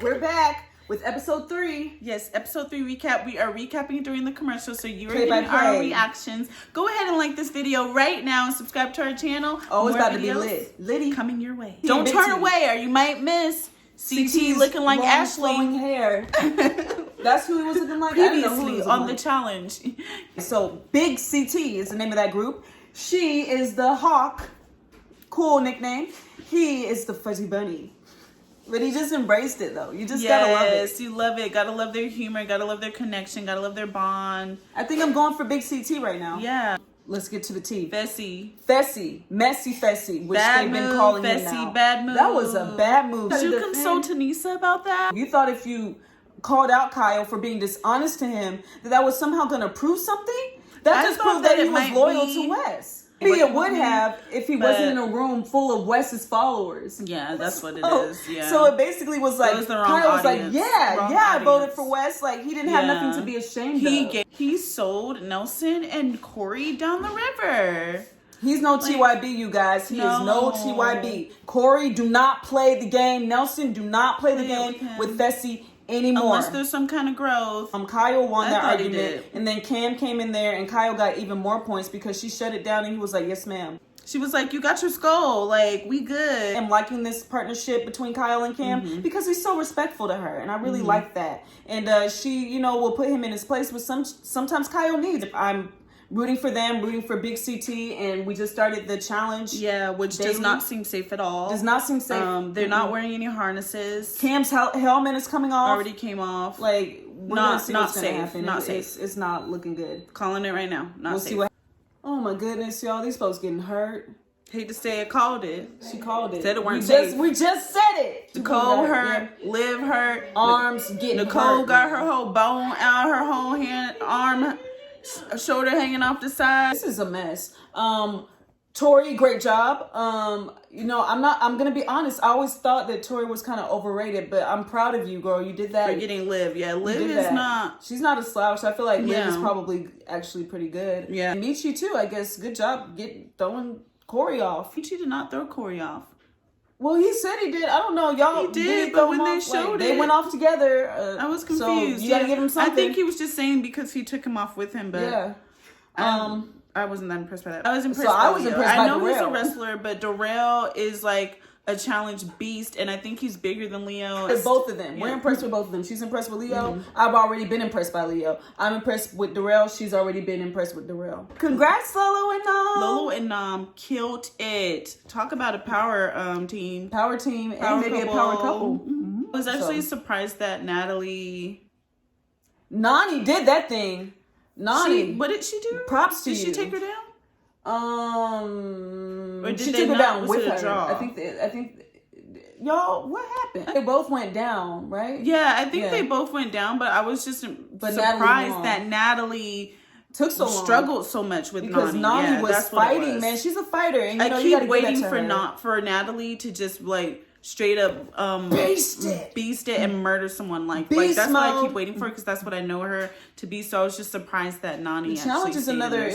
We're back with episode 3. Yes, episode 3 recap. We are recapping during the commercial, so you are Play by getting our play. reactions. Go ahead and like this video right now and subscribe to our channel. Oh, it's More about to be videos lit. Litty. coming your way. Yeah, Don't big turn T. away or you might miss CT CT's looking like long, Ashley flowing hair. That's who he was looking like. I didn't know who he previously was on looking the challenge. like. So Big CT is the name of that group. She is the hawk. Cool nickname. He is the fuzzy bunny. But he just embraced it though. You just gotta love it. Yes, you love it. Gotta love their humor. Gotta love their connection. Gotta love their bond. I think I'm going for Big CT right now. Yeah. Let's get to the T. Fessy. Fessy. Messy Fessy, which Bad they've been move, calling Fessy, him now. bad move. That was a bad move. Did you console Tanisa about that? You thought if you called out Kyle for being dishonest to him, that was somehow going to prove something? That I just thought proved that that he it was might loyal be- to Wes. Maybe it would have if he but- wasn't in a room full of Wes's followers. Yeah, that's what it So- is. Yeah. So it basically was like, was the wrong Kyle was audience. like, yeah, Wrong I voted audience. for Wes. Like, he didn't have nothing to be ashamed of. He sold Nelson and Corey down the river. He's no TYB, you guys. He is no TYB. Corey, do not play the game. Nelson, do not play the game with Fessy anymore. Unless there's some kind of growth. Kyle won that thought he argument, did. and then Cam came in there, and Kyle got even more points because she shut it down, and he was like, "Yes, ma'am." She was like, you got your skull. Like, we good. I'm liking this partnership between Kyle and Cam because he's so respectful to her, and I really like that. And she, you know, will put him in his place, but sometimes Kyle needs. I'm rooting for them, rooting for Big CT, and we just started the challenge. Yeah, which does not seem safe at all. Does not seem safe. They're not wearing any harnesses. Cam's helmet is coming off. Already came off. Like, we're Not- gonna see not what's gonna safe. happen. Not It's, it's not looking good. Calling it right now. Not We'll safe. see what. Oh my goodness, y'all! These folks getting hurt. Hate to say it, called it. She called it. Said it weren't we safe. just we just said it. Nicole hurt. Liv hurt. Arms getting Nicole hurt. got her whole bone out, her whole hand, arm, shoulder hanging off the side. This is a mess. Tori, great job. You know, I'm gonna be honest. I always thought that Tori was kind of overrated, but I'm proud of you, girl. You did that. For getting Liv. Yeah, You Liv did is that. not. She's not a slouch. I feel like Liv Yeah. is probably actually pretty good. Yeah. And Michi too. I guess. Good job throwing Corey off. She did not throw Corey off. Well, he said he did. I don't know, y'all. He did, throw but when him they off? Like, showed they it- went off together. I was confused. So you gotta give him something. I think he was just saying because he took him off with him, but Yeah. I wasn't that impressed by that. I was impressed. So I by was Leo. impressed I by know he's a Darrell. wrestler, but Darrell is like a challenge beast, and I think he's bigger than Leo. With both of them. Yeah. We're impressed with both of them. She's impressed with Leo. I've already been impressed by Leo. I'm impressed with Darrell. She's already been impressed with Darrell. Congrats, Lolo and Nom. Lolo and Nom killed it. Talk about a power team. Power team Power and maybe couple. a power couple. I was actually surprised that Natalie. Nani did that thing. Nani. What did she do? Props to Did you. she take her down? Or did she they took her not? down Was with it a her. draw? I think y'all, what happened? They both went down, right? Yeah, I think they both went down, but I was just Natalie surprised won. that Natalie Took so long. struggled so much with Because Nani. Nani was that's what it fighting, was. man. She's a fighter, and you know I you gotta keep give that waiting to for her. for Natalie to just like straight up beast it and murder someone. Like that's what I keep waiting for because that's what I know her to be. So I was just surprised that Nani. Challenge is another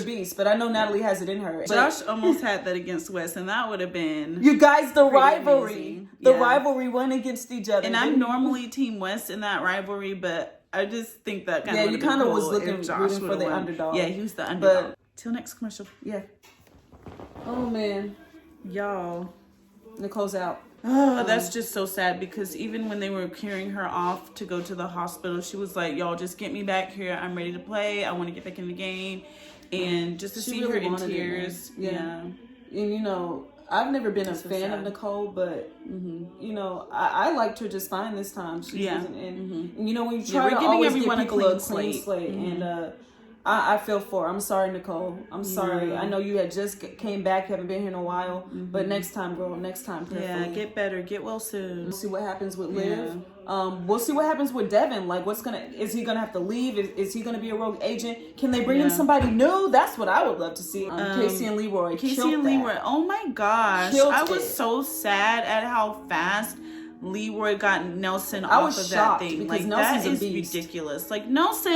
beast, but I know Natalie has it in her. Josh almost had that against Wes, and that would have been You guys, the rivalry, amazing. the Yeah. rivalry went against each other. And I'm normally Team West in that rivalry, but I just think that kind of you kind of cool was looking if Josh rooting for would've the won. underdog. Yeah, he was the underdog. But till next commercial, yeah. Oh man, y'all. Nicole's out. Oh, that's just so sad because even when they were carrying her off to go to the hospital, she was like, y'all just get me back here. I'm ready to play. I want to get back in the game. And just to She see really her in wanted it, tears. man. Yeah. And you know, I've never been a so fan of sad. Nicole, but you know, I liked her just fine this time. She wasn't in. And you know, when you try we're to giving always everyone give a people clean slate. and I feel for her. I'm sorry, Nicole. I'm sorry. I know you had just came back, haven't been here in a while, but next time, girl, next time, Yeah, get better. Get well soon. We'll see what happens with Liv. We'll see what happens with Devin. Like, is he gonna have to leave? Is he gonna be a rogue agent? Can they bring in somebody new? That's what I would love to see. Casey and Leroy. Casey and Leroy. Oh my gosh. Killed I was it. so sad at how fast Leroy got Nelson I off was of that shocked thing. because Like, Nelson's that a is beast. ridiculous. Like, Nelson,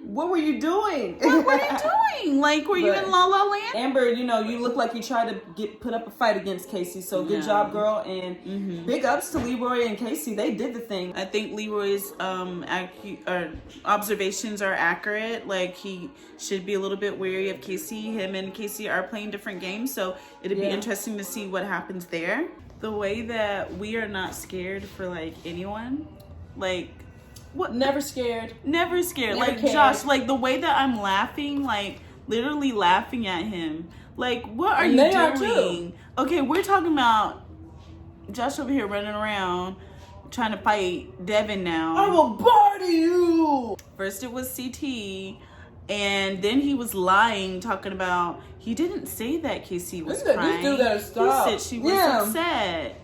What were you doing? what were you doing? Like, were you But in La La Land? Amber, you know, you look like you tried to put up a fight against Casey. So good job, girl. And big ups to Leroy and Casey. They did the thing. I think Leroy's observations are accurate. Like, he should be a little bit wary of Casey. Him and Casey are playing different games, so it'd be interesting to see what happens there. The way that we are not scared for like anyone, like what? Never scared. Never scared. Never like cared. Josh, like the way that I'm laughing, like literally laughing at him. Like, what are you they are doing? Okay, we're talking about Josh over here running around trying to fight Devin now. I will body you. First it was CT, and then he was lying, talking about he didn't say that Casey was crying. This dude gotta stop. He said she was upset.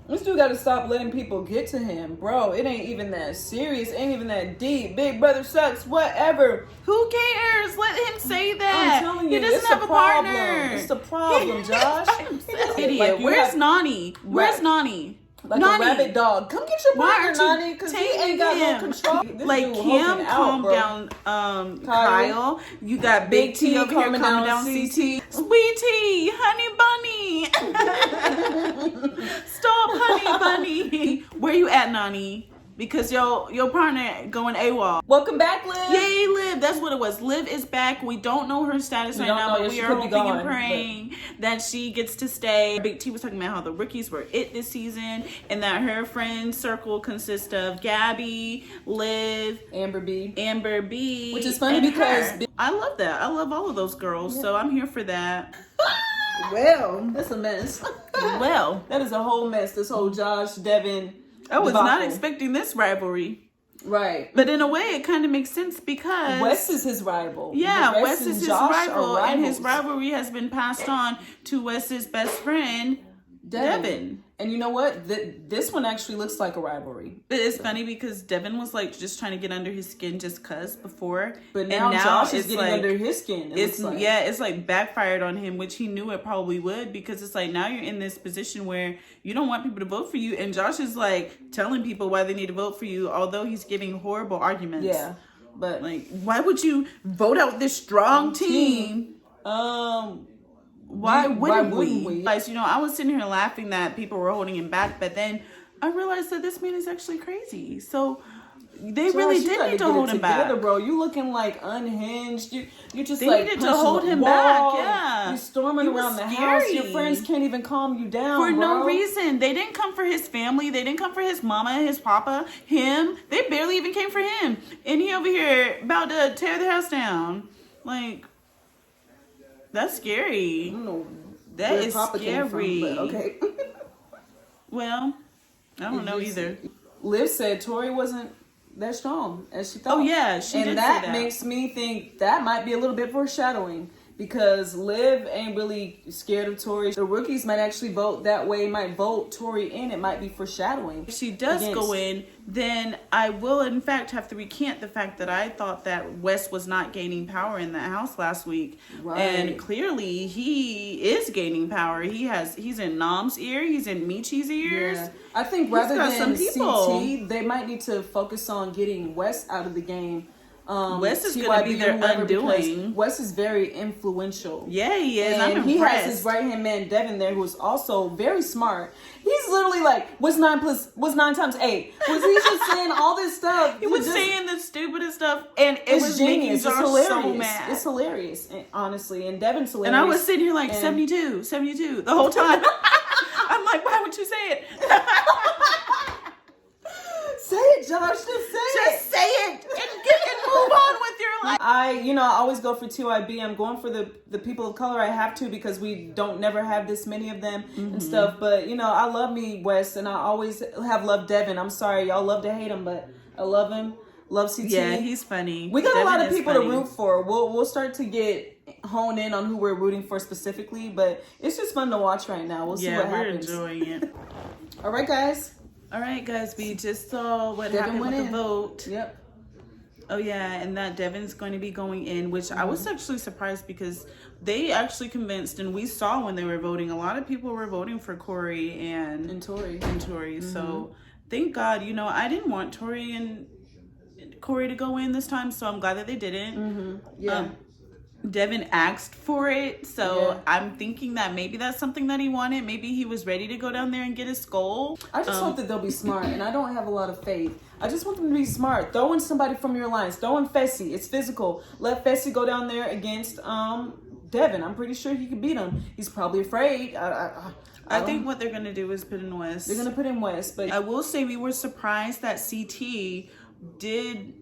This dude gotta stop letting people get to him. Bro, it ain't even that serious. It ain't even that deep. Big brother sucks, whatever. Who cares? Let him say that. I'm telling you, he doesn't it's have a a problem. partner. It's the problem, Josh. Idiot. Like, Where's Nani? Where's Nani? Like Nani. a rabid dog. Come get your Why partner, aren't you Nani, because he taking ain't got no him? control. This Like, dude Kim, hulking out, calm bro. down, Kyle. You got Big T over here coming coming down CT. Sweetie, honey bunny. Stop, honey bunny. Where you at, Nani? Because your partner going AWOL. Welcome back, Liv. Yay, Liv. That's what it was. Liv is back. We don't know her status right now, but we are hoping and praying that she gets to stay. Big T was talking about how the rookies were it this season, and that her friend circle consists of Gabby, Liv, Amber B. Which is funny because I love that. I love all of those girls, so I'm here for that. Well, that's a mess. Well, that is a whole mess. This whole Josh, Devin. I was not debacle. expecting this rivalry. Right. But in a way, it kind of makes sense because Wes is his rival. Yeah, Wes is his Josh rival, are and his rivals. rivalry has been passed on to Wes's best friend, Devin. And you know what? This one actually looks like a rivalry. But it's funny because Devin was like just trying to get under his skin just cuz before. But now Josh is getting like, under his skin. It's like backfired on him, which he knew it probably would, because it's like now you're in this position where you don't want people to vote for you, and Josh is like telling people why they need to vote for you, although he's giving horrible arguments. Yeah. But like, why would you vote out this strong team? Why wouldn't we? Guys, you know, I was sitting here laughing that people were holding him back, but then I realized that this man is actually crazy. So they really did need to hold him back, bro. You looking like unhinged. You just they like needed to hold him back. Yeah, you're storming around the house. Your friends can't even calm you down for bro. no reason. They didn't come for his family. They didn't come for his mama, his papa, him. They barely even came for him, and he over here about to tear the house down. Like, that's scary. I don't know that is Papa came scary. from, but okay. Well, I don't know either. Liv said Tori wasn't that strong as she thought. Oh yeah, she did say that. And that makes me think that might be a little bit foreshadowing, because Liv ain't really scared of Tori. The rookies might actually vote that way, might vote Tori in. It might be foreshadowing. If she does go in, then I will in fact have to recant the fact that I thought that Wes was not gaining power in that house last week. Right. And clearly he is gaining power. He's in Nom's ear, he's in Michi's ears. Yeah. I think rather than some people. CT, they might need to focus on getting Wes out of the game. Wes is going to be their undoing. Wes is very influential. Yeah, he is. And I'm he impressed. has his right hand man Devin there, who is also very smart. He's literally like, what's 9 times 8? Was he just saying all this stuff? He was saying the stupidest stuff, and it was genius. making Josh so mad. It's hilarious, honestly. And Devin's hilarious. And I was sitting here like 72 the whole time. I'm like, why would you say it? Say it, Josh. Just say it and move on with your life. I always go for TYB. I'm going for the people of color. I have to, because we don't never have this many of them and stuff. But I love me West, and I always have loved Devin. I'm sorry, y'all love to hate him, but I love him. Love CT. Yeah, he's funny. We got a lot of people to root for. We'll start to get honed in on who we're rooting for specifically, but it's just fun to watch right now. We'll see what happens. Yeah, we're enjoying it. All right, guys. We just saw what happened with the vote. Yep. Oh yeah, and that Devin's going to be going in, which I was actually surprised because they actually convinced, and we saw when they were voting, a lot of people were voting for Corey and Tori. So thank God, I didn't want Tori and Corey to go in this time, so I'm glad that they didn't. Yeah. Devin asked for it, so I'm thinking that maybe that's something that he wanted. Maybe he was ready to go down there and get his skull. I just hope that they'll be smart, and I don't have a lot of faith. I just want them to be smart. Throw in somebody from your alliance. Throw in Fessy. It's physical. Let Fessy go down there against Devin. I'm pretty sure he can beat him. He's probably afraid. I think what they're going to do is put in West. They're going to put in West, but I will say we were surprised that CT did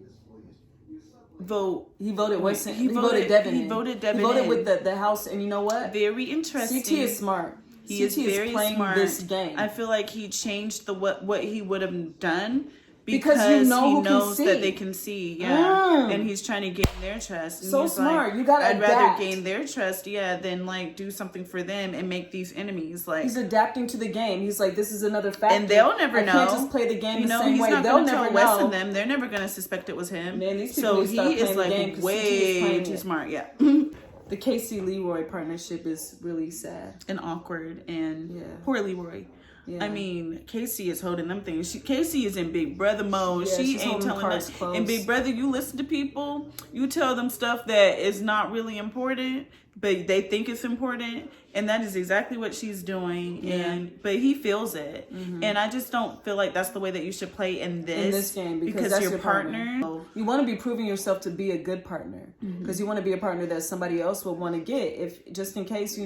vote. He voted West. He voted Devin. He voted Devin. He voted with the house, and you know what? Very interesting. CT is smart. He is very playing smart. This game. I feel like he changed what he would have done because he knows that they can see, and he's trying to gain their trust. And so smart. Like, you gotta I'd adapt. rather gain their trust, than like do something for them and make these enemies. Like he's adapting to the game. He's like, this is another factor, and they'll never know. I can't just play the game the same way. They'll never know. West and them. They're never gonna suspect it was him. Man, these so he is like way too smart. Yeah. The Casey Leroy partnership is really sad and awkward, and poor Leroy. Yeah. I mean, Casey is holding them things. Casey is in Big Brother mode. Yeah, she ain't telling us. In Big Brother, you listen to people, you tell them stuff that is not really important, but they think it's important, and that is exactly what she's doing. Yeah. But he feels it, and I just don't feel like that's the way that you should play in this game because that's your partner. You want to be proving yourself to be a good partner because you want to be a partner that somebody else will want to get, if just in case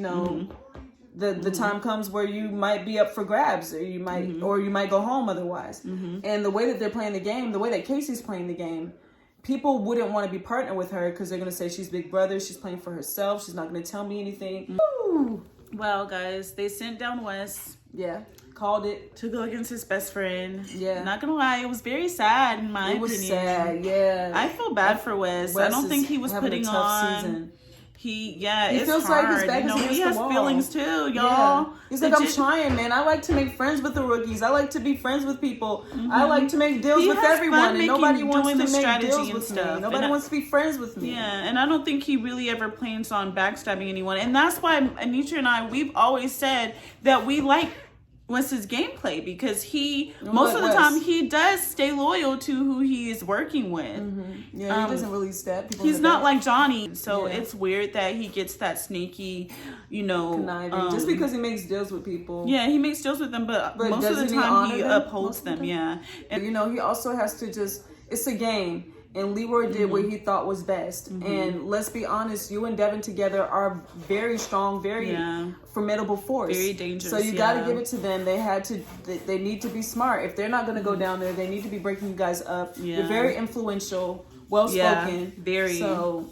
the time comes where you might be up for grabs, or you might go home otherwise. And the way that they're playing the game, the way that Casey's playing the game, people wouldn't want to be partnered with her because they're going to say she's Big Brother, she's playing for herself, she's not going to tell me anything. Well, guys, they sent down Wes. Yeah, called it. To go against his best friend. Yeah. Not going to lie, it was very sad in my opinion. It was sad, yeah. I feel bad for Wes. I don't think he was putting on... Season. He feels hard. Like his back is against he has the wall. Feelings too, y'all. Yeah. He's like, I'm trying, man. I like to make friends with the rookies. I like to be friends with people. I like to make deals with everyone, and nobody wants to make deals with me. Nobody wants to be friends with me. Yeah, and I don't think he really ever plans on backstabbing anyone, and that's why Anitra and I, we've always said that we like Wes's gameplay because most of the time he does stay loyal to who he is working with. Yeah, he doesn't really stab people. He's not like Johnny, so it's weird that he gets that sneaky, conniving. Just because he makes deals with people. Yeah, he makes deals with them, but most of the time he upholds them. Yeah, and he also has to it's a game. And Leroy did what he thought was best. And let's be honest, you and Devin together are very strong, very formidable force. Very dangerous. So you got to give it to them. They need to be smart. If they're not going to go down there, they need to be breaking you guys up. Yeah. You're very influential, well-spoken. Very. So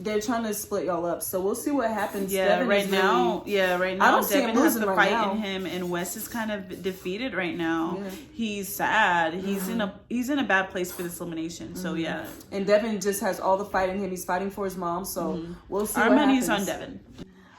they're trying to split y'all up. So we'll see what happens. Yeah, right now, I don't see Devin has the right fight in him, and Wes is kind of defeated right now. Yeah. He's sad. He's in a bad place for this elimination. So yeah. And Devin just has all the fight in him. He's fighting for his mom. So we'll see. Our what money's happens. on Devin.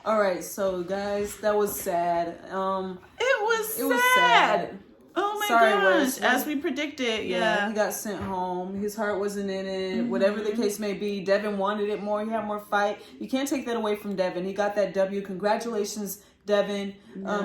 All right, so guys, that was sad. It was sad. Oh my gosh, Wes. as we predicted, he got sent home. His heart wasn't in it. Whatever the case may be, Devin wanted it more. He had more fight. You can't take that away from Devin. He got that W. Congratulations, Devin.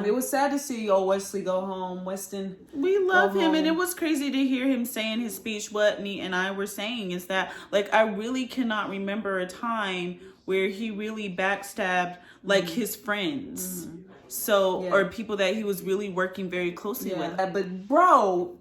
It was sad to see old Wesley go home. Weston, we love him, and it was crazy to hear him say in his speech what Nee and I were saying is that, like, I really cannot remember a time where he really backstabbed like his friends. So, or people that he was really working very closely with. But bro,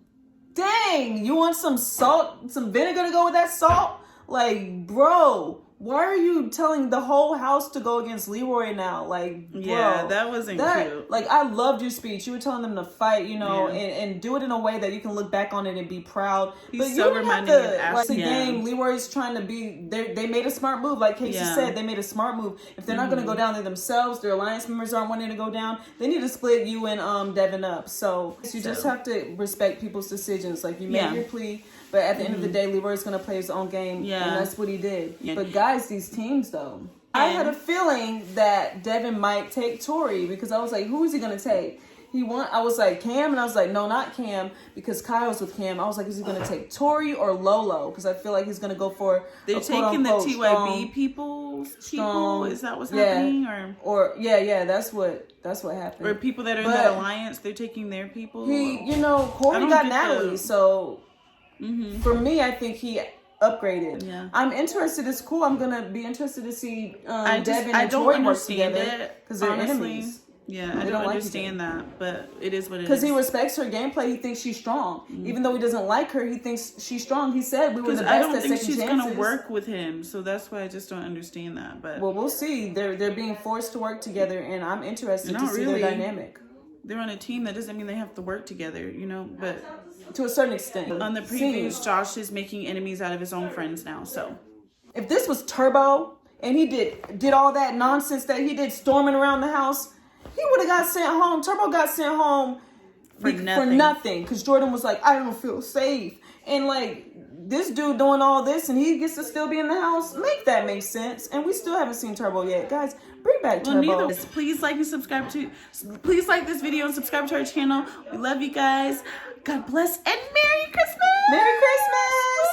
dang, you want some salt, some vinegar to go with that salt? Like, bro, why are you telling the whole house to go against Leroy now? Like, bro, yeah, that wasn't cute. Like, I loved your speech. You were telling them to fight, and do it in a way that you can look back on it and be proud. He's but so you reminding of like the game. Leroy's trying to be. They made a smart move, like Casey said. They made a smart move. If they're not going to go down there themselves, their alliance members aren't wanting to go down. They need to split you and Devin up. So you just have to respect people's decisions. Like, you made your plea. But at the end of the day, Leroy's going to play his own game, and that's what he did. Yeah. But guys, these teams, though, I had a feeling that Devin might take Tori because I was like, who is he gonna take? I was like Cam, and I was like, no, not Cam, because Kyle's with Cam. I was like, is he gonna take Tori or Lolo? Because I feel like he's gonna go for they're taking the TYB people. Is that what's happening? Or that's what happened. Or people that are in that alliance, they're taking their people. Corey got Natalie, so for me, I think he upgraded. Yeah. I'm interested. It's cool. I'm gonna be interested to see Devin and Tori work together because they're enemies. Yeah, I don't understand that, but it is what it is. Because he respects her gameplay. He thinks she's strong. Even though he doesn't like her, he thinks she's strong. He said we were the best at second chances. I don't think she's going to work with him, so that's why I just don't understand that. But well, we'll see. They're being forced to work together, and I'm interested to see their dynamic. They're on a team. That doesn't mean they have to work together, but to a certain extent. On the previews, Josh is making enemies out of his own friends now, so. If this was Turbo, and he did all that nonsense that he did storming around the house, he would have got sent home. Turbo got sent home for nothing. Because Jordan was like, I don't feel safe. And this dude doing all this and he gets to still be in the house. Make that make sense. And we still haven't seen Turbo yet. Guys, bring back Turbo. Please like and subscribe please like this video and subscribe to our channel. We love you guys. God bless and Merry Christmas. Merry Christmas.